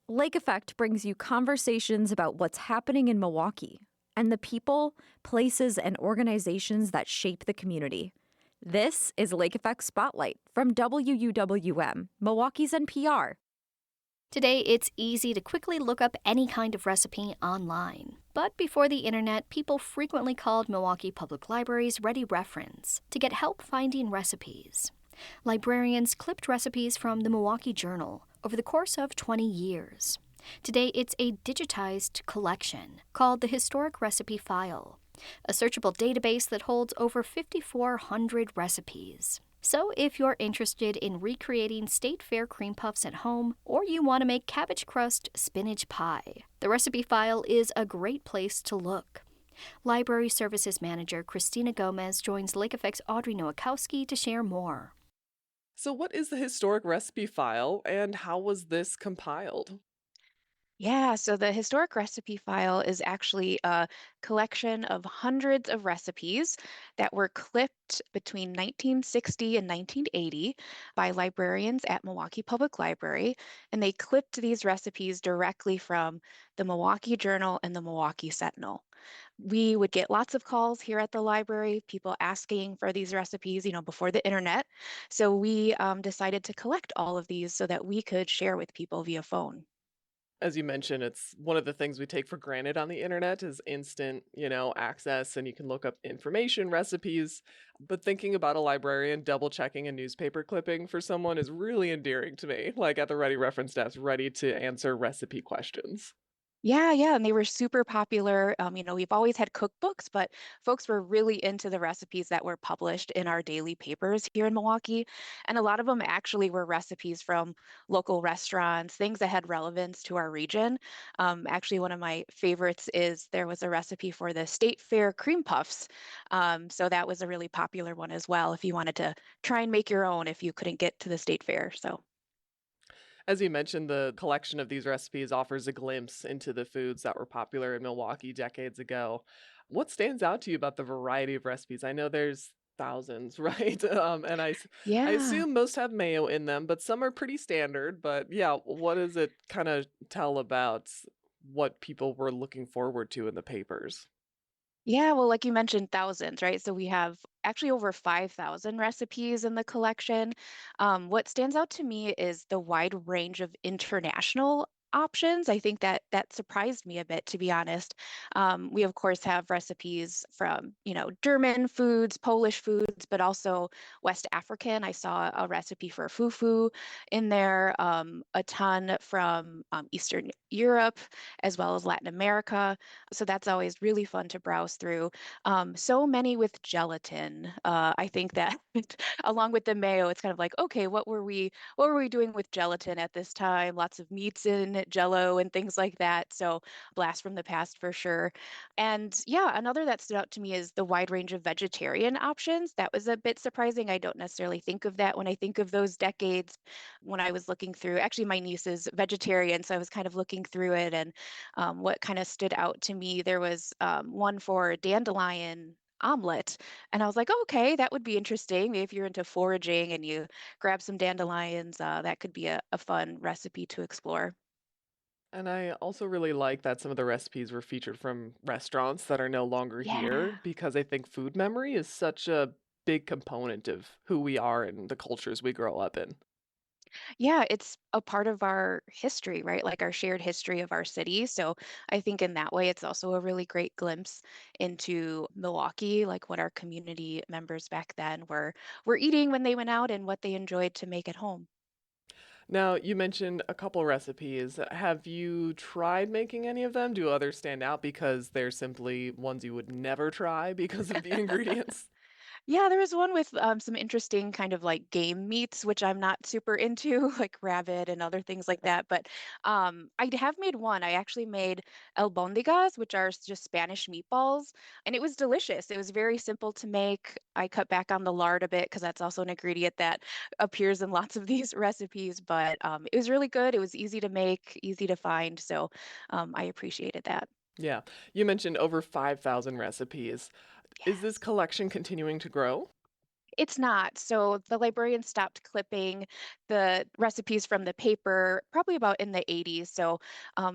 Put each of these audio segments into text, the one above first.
Lake Effect brings you conversations about what's happening in Milwaukee and the people, places, and organizations that shape the community. This is Lake Effect Spotlight from WUWM, Milwaukee's NPR. Today, it's easy to quickly look up any kind of recipe online. But before the internet, people frequently called Milwaukee Public Library's Ready Reference to get help finding recipes. Librarians clipped recipes from the Milwaukee Journal over the course of 20 years. Today, it's a digitized collection called the Historic Recipe File, a searchable database that holds over 5,400 recipes. So if you're interested in recreating State Fair cream puffs at home, or you want to make cabbage crust spinach pie, the recipe file is a great place to look. Library Services Manager Christina Gomez joins Lake Effect's Audrey Nowakowski to share more. So, what is the historic recipe file and how was this compiled? Yeah, so the historic recipe file is actually a collection of hundreds of recipes that were clipped between 1960 and 1980 by librarians at Milwaukee Public Library. And they clipped these recipes directly from the Milwaukee Journal and the Milwaukee Sentinel. We would get lots of calls here at the library, people asking for these recipes, before the internet. So we decided to collect all of these so that we could share with people via phone. As you mentioned, it's one of the things we take for granted on the internet is instant, access and you can look up information, recipes. But thinking about a librarian double checking a newspaper clipping for someone is really endearing to me, like at the ready reference desk, ready to answer recipe questions. Yeah, and they were super popular. We've always had cookbooks, but folks were really into the recipes that were published in our daily papers here in Milwaukee. And a lot of them actually were recipes from local restaurants, things that had relevance to our region. Actually, one of my favorites is there was a recipe for the State Fair cream puffs. So that was a really popular one as well if you wanted to try and make your own if you couldn't get to the State Fair. So. As you mentioned, the collection of these recipes offers a glimpse into the foods that were popular in Milwaukee decades ago. What stands out to you about the variety of recipes? I know there's thousands, right? I Yeah. assume most have mayo in them, but some are pretty standard. But yeah, what does it kind of tell about what people were looking forward to in the papers? Yeah, well, like you mentioned, thousands, right? So we have actually over 5,000 recipes in the collection. What stands out to me is the wide range of international options. I think that surprised me a bit, to be honest. We of course have recipes from, German foods, Polish foods, but also West African. I saw a recipe for fufu in there, a ton from Eastern Europe as well as Latin America. So that's always really fun to browse through. So many with gelatin. I think that along with the mayo, it's kind of like, okay, what were we doing with gelatin at this time? Lots of meats in Jello and things like that. So blast from the past for sure. And yeah, another that stood out to me is the wide range of vegetarian options. That was a bit surprising. I don't necessarily think of that when I think of those decades when I was looking through. Actually, my niece is vegetarian, so I was kind of looking through it and what kind of stood out to me, there was one for dandelion omelet. And I was like, oh, okay, that would be interesting. Maybe if you're into foraging and you grab some dandelions, that could be a fun recipe to explore. And I also really like that some of the recipes were featured from restaurants that are no longer here Yeah. because I think food memory is such a big component of who we are and the cultures we grow up in. Yeah, it's a part of our history, right? Like our shared history of our city. So I think in that way, it's also a really great glimpse into Milwaukee, like what our community members back then were eating when they went out and what they enjoyed to make at home. Now, you mentioned a couple recipes. Have you tried making any of them? Do others stand out because they're simply ones you would never try because of the ingredients? Yeah, there was one with some interesting kind of like game meats, which I'm not super into, like rabbit and other things like that. But I have made one. I actually made albondigas, which are just Spanish meatballs, and it was delicious. It was very simple to make. I cut back on the lard a bit because that's also an ingredient that appears in lots of these recipes. But it was really good. It was easy to make, easy to find. So I appreciated that. Yeah. You mentioned over 5,000 recipes. Is this Yes. collection continuing to grow? It's not. So the librarians stopped clipping the recipes from the paper probably about in the 80s. So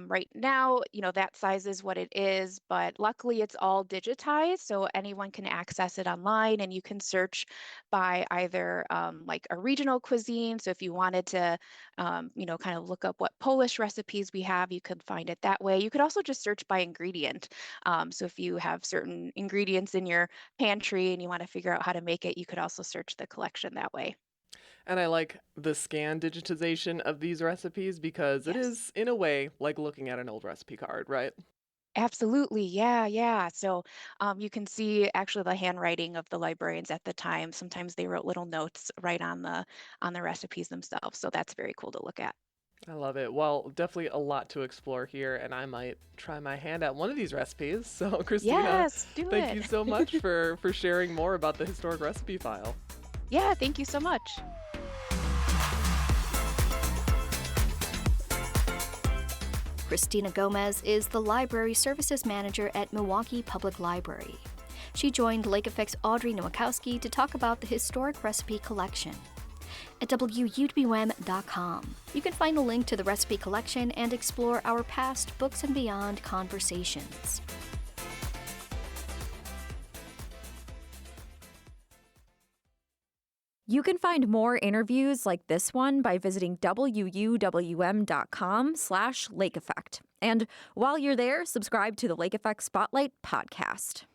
right now, that size is what it is, but luckily it's all digitized. So anyone can access it online and you can search by either like a regional cuisine. So if you wanted to, kind of look up what Polish recipes we have, you could find it that way. You could also just search by ingredient. So if you have certain ingredients in your pantry and you want to figure out how to make it, you could also search the collection that way. And I like the scan digitization of these recipes because it Yes. is, in a way, like looking at an old recipe card, right? Absolutely. Yeah, yeah. So you can see actually the handwriting of the librarians at the time. Sometimes they wrote little notes right on the recipes themselves. So that's very cool to look at. I love it. Well, definitely a lot to explore here, and I might try my hand at one of these recipes. So, Christina, Yes, do thank you it. so much for sharing more about the historic recipe file. Yeah, thank you so much. Christina Gomez is the Library Services Manager at Milwaukee Public Library. She joined Lake Effect's Audrey Nowakowski to talk about the historic recipe collection. At WUWM.com, you can find a link to the recipe collection and explore our past Books and Beyond conversations. You can find more interviews like this one by visiting wuwm.com/Lake Effect. And while you're there, subscribe to the Lake Effect Spotlight podcast.